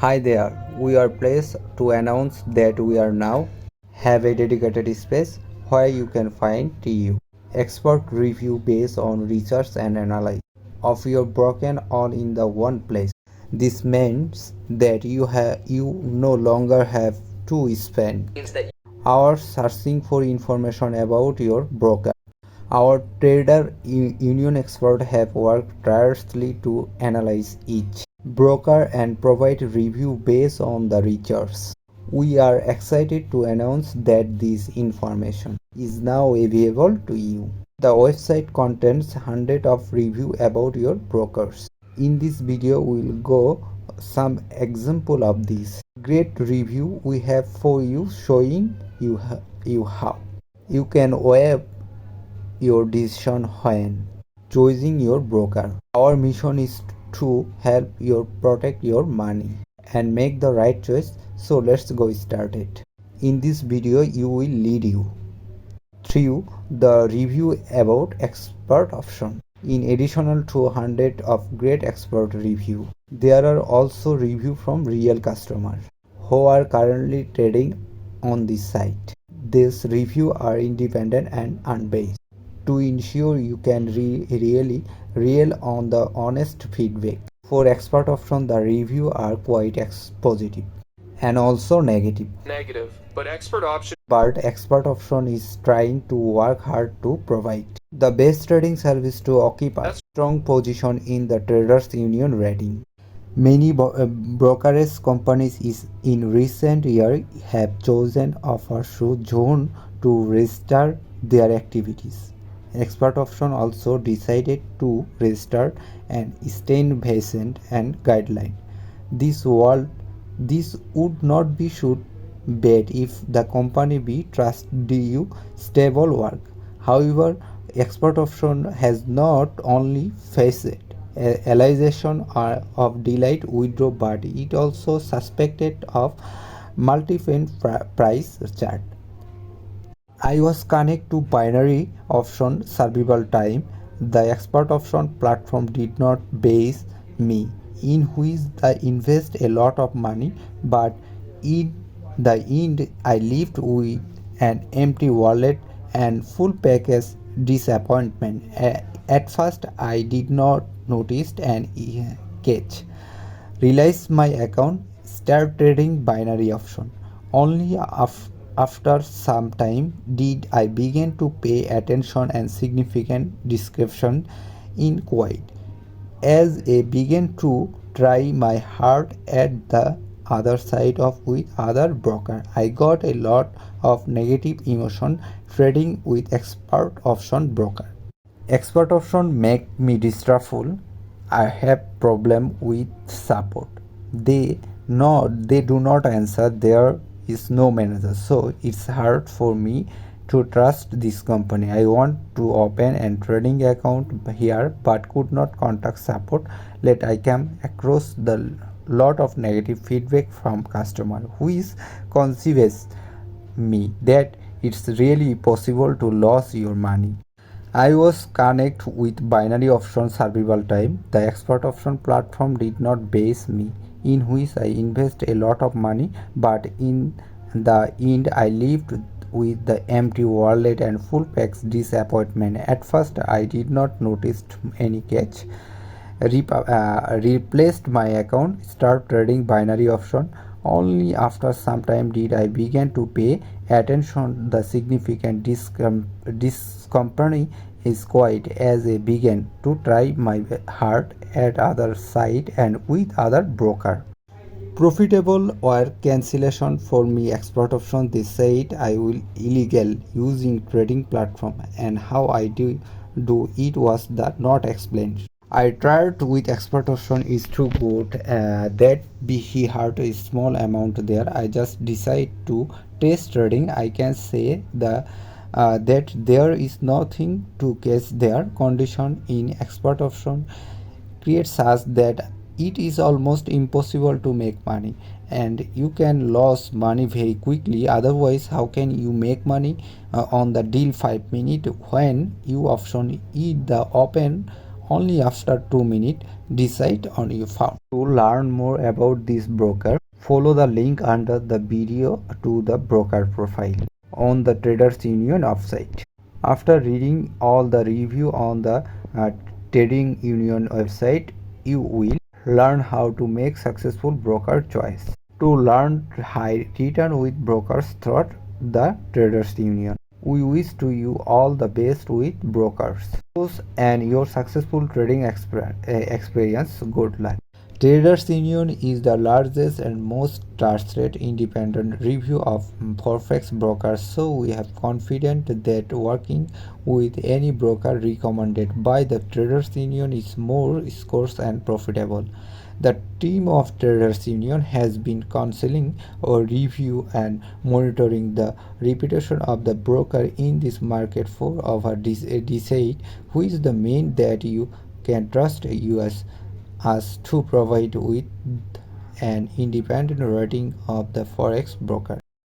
Hi there, we are pleased to announce that we are now have a dedicated space where you can find TU expert review based on research and analysis of your broken all in the one place. This means that you no longer have to spend hours searching for information about your broker. Our trader union experts have worked tirelessly to analyze each broker and provide review based on the research. We are excited to announce that this information is now available to you. The website contains hundreds of reviews about your brokers. In this video, we will go some example of this great review we have for you, showing you how you can weigh your decision when choosing your broker. Our mission is to help you protect your money and make the right choice. So let's go started. In this video, you will lead you through the review about expert option. In addition to hundred of great expert review, there are also review from real customers who are currently trading on this site. These reviews are independent and unbiased to ensure you can really rely on the honest feedback. For expert option, the review are quite positive and also negative. But expert option is trying to work hard to provide the best trading service to occupy a strong position in the traders union rating. Many brokerage companies in recent years have chosen offer through zone to register their activities. Expert option also decided to register an standardization and guideline. This would not be should bad if the company be trust you stable work. However, expert option has not only faced allegation of delayed withdraw, but it also suspected of multi-fan price chart. I was connected to binary option survival time. The expert option platform did not base me, in which I invest a lot of money, but in the end I lived with an empty wallet and full package disappointment. At first I did not notice an catch. Realize my account, start trading binary option. Only after some time did I begin to pay attention and significant description in quiet. As I began to try my heart at the other side of with other broker, I got a lot of negative emotion trading with expert option broker. Expert option make me distrustful. I have problem with support. They do not answer. There is no manager, so it's hard for me to trust this company. I want to open a trading account here, but could not contact support. Let I came across the lot of negative feedback from customer who is convinces me that it's really possible to lose your money. I was connect with binary option survival time. The expert option platform did not base me, in which I invest a lot of money, but in the end I lived with the empty wallet and full packs disappointment. At first I did not notice any catch. Replaced my account, start trading binary option. Only after some time did I begin to pay attention. The significant this company is quiet as I began to try my heart at other side and with other broker. Profitable or cancellation for me expert option. They said I will illegal using trading platform, and how I do it was that not explained. I tried with expert option is too good that he had a small amount there. I just decide to test trading. I can say that there is nothing to catch their condition in expert option creates such that it is almost impossible to make money, and you can lose money very quickly. Otherwise, how can you make money on the deal 5 minutes when you option eat the open only after 2 minutes decide on your phone. To learn more about this broker, follow the link under the video to the broker profile on the Traders Union website. After reading all the review on the Trading Union website, you will learn how to make successful broker choice. To learn high return with brokers through the Traders Union, we wish to you all the best with brokers and your successful trading experience. Good luck. Traders Union is the largest and most trusted independent review of forex brokers, so we have confident that working with any broker recommended by the Traders Union is more scores and profitable. The team of Traders Union has been counseling or review and monitoring the reputation of the broker in this market for over a decade, which is the main that you can trust us to provide with an independent rating of the forex broker.